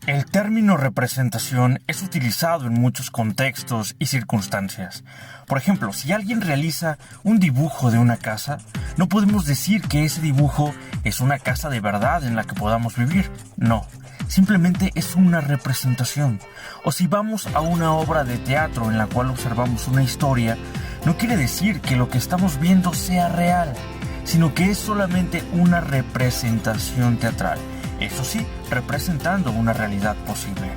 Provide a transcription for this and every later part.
El término representación es utilizado en muchos contextos y circunstancias. Por ejemplo, si alguien realiza un dibujo de una casa, no podemos decir que ese dibujo es una casa de verdad en la que podamos vivir. No, simplemente es una representación. O si vamos a una obra de teatro en la cual observamos una historia, no quiere decir que lo que estamos viendo sea real, sino que es solamente una representación teatral. Eso sí, representando una realidad posible.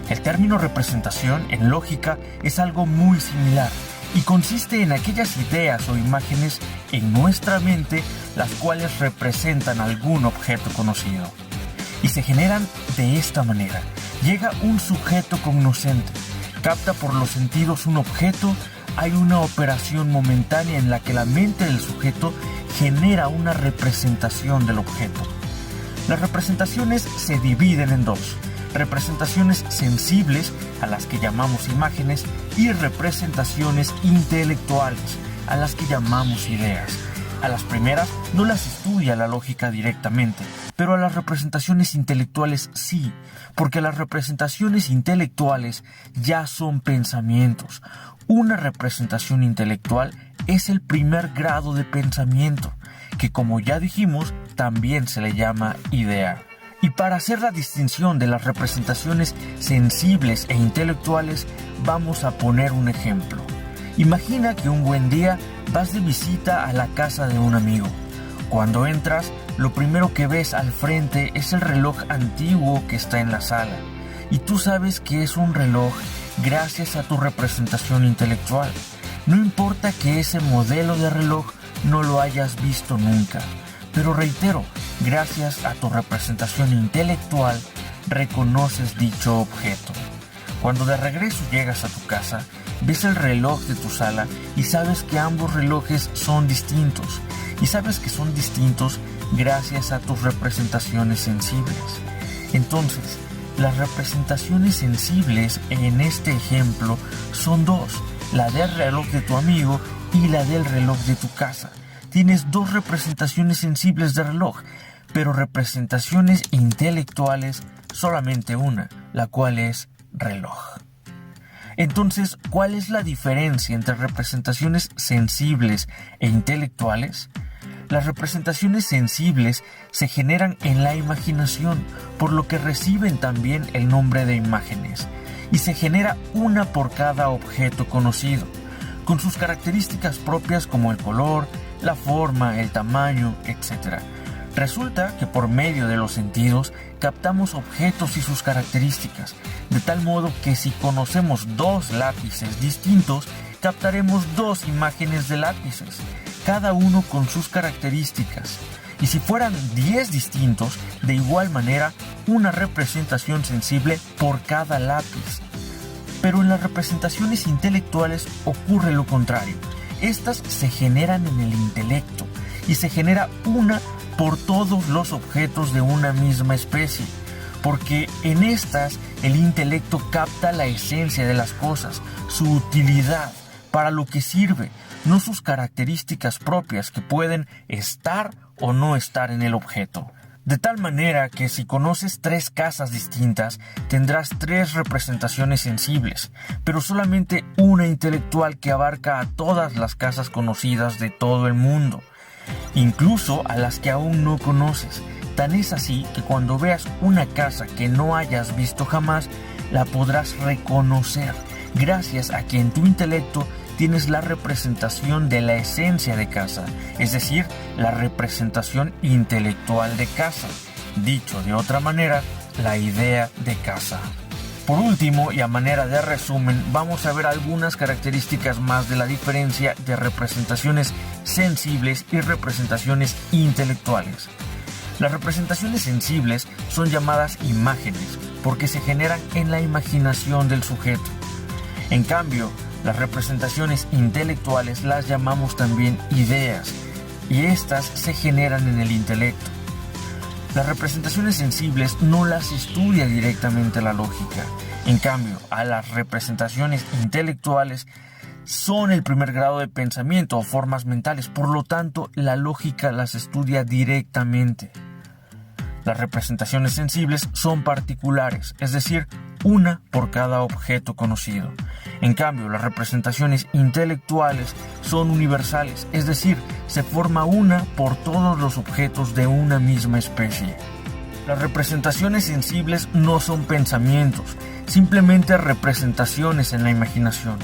El término representación, en lógica, es algo muy similar y consiste en aquellas ideas o imágenes en nuestra mente las cuales representan algún objeto conocido. Y se generan de esta manera. Llega un sujeto cognoscente, capta por los sentidos un objeto, hay una operación momentánea en la que la mente del sujeto genera una representación del objeto. Las representaciones se dividen en dos: representaciones sensibles, a las que llamamos imágenes, y representaciones intelectuales, a las que llamamos ideas. A las primeras no las estudia la lógica directamente, pero a las representaciones intelectuales sí, porque las representaciones intelectuales ya son pensamientos. Una representación intelectual es el primer grado de pensamiento, que como ya dijimos, también se le llama idea. Y para hacer la distinción de las representaciones sensibles e intelectuales, vamos a poner un ejemplo. Imagina que un buen día vas de visita a la casa de un amigo. Cuando entras, lo primero que ves al frente es el reloj antiguo que está en la sala. Y tú sabes que es un reloj gracias a tu representación intelectual. No importa que ese modelo de reloj no lo hayas visto nunca. Pero reitero, gracias a tu representación intelectual, reconoces dicho objeto. Cuando de regreso llegas a tu casa, ves el reloj de tu sala y sabes que ambos relojes son distintos. Y sabes que son distintos gracias a tus representaciones sensibles. Entonces, las representaciones sensibles en este ejemplo son dos: la del reloj de tu amigo y la del reloj de tu casa. Tienes dos representaciones sensibles de reloj, pero representaciones intelectuales solamente una, la cual es reloj. Entonces, ¿cuál es la diferencia entre representaciones sensibles e intelectuales? Las representaciones sensibles se generan en la imaginación, por lo que reciben también el nombre de imágenes, y se genera una por cada objeto conocido, con sus características propias como el color, la forma, el tamaño, etc. Resulta que por medio de los sentidos captamos objetos y sus características, de tal modo que si conocemos dos lápices distintos, captaremos dos imágenes de lápices, cada uno con sus características. Y si fueran 10 distintos, de igual manera, una representación sensible por cada lápiz. Pero en las representaciones intelectuales ocurre lo contrario. Estas se generan en el intelecto y se genera una por todos los objetos de una misma especie, porque en estas el intelecto capta la esencia de las cosas, su utilidad, para lo que sirve, no sus características propias que pueden estar o no estar en el objeto. De tal manera que si conoces 3 casas distintas, tendrás 3 representaciones sensibles, pero solamente una intelectual que abarca a todas las casas conocidas de todo el mundo, incluso a las que aún no conoces. Tan es así que cuando veas una casa que no hayas visto jamás, la podrás reconocer, gracias a que en tu intelecto tienes la representación de la esencia de casa, es decir, la representación intelectual de casa. Dicho de otra manera, la idea de casa. Por último, y a manera de resumen, vamos a ver algunas características más de la diferencia de representaciones sensibles y representaciones intelectuales. Las representaciones sensibles son llamadas imágenes porque se generan en la imaginación del sujeto. En cambio, las representaciones intelectuales las llamamos también ideas, y estas se generan en el intelecto. Las representaciones sensibles no las estudia directamente la lógica. En cambio, a las representaciones intelectuales son el primer grado de pensamiento o formas mentales, por lo tanto, la lógica las estudia directamente. Las representaciones sensibles son particulares, es decir, una por cada objeto conocido. En cambio, las representaciones intelectuales son universales, es decir, se forma una por todos los objetos de una misma especie. Las representaciones sensibles no son pensamientos, simplemente representaciones en la imaginación.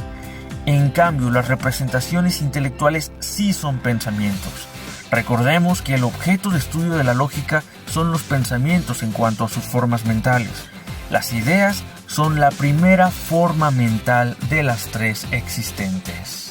En cambio, las representaciones intelectuales sí son pensamientos. Recordemos que el objeto de estudio de la lógica son los pensamientos en cuanto a sus formas mentales. Las ideas son la primera forma mental de las tres existentes.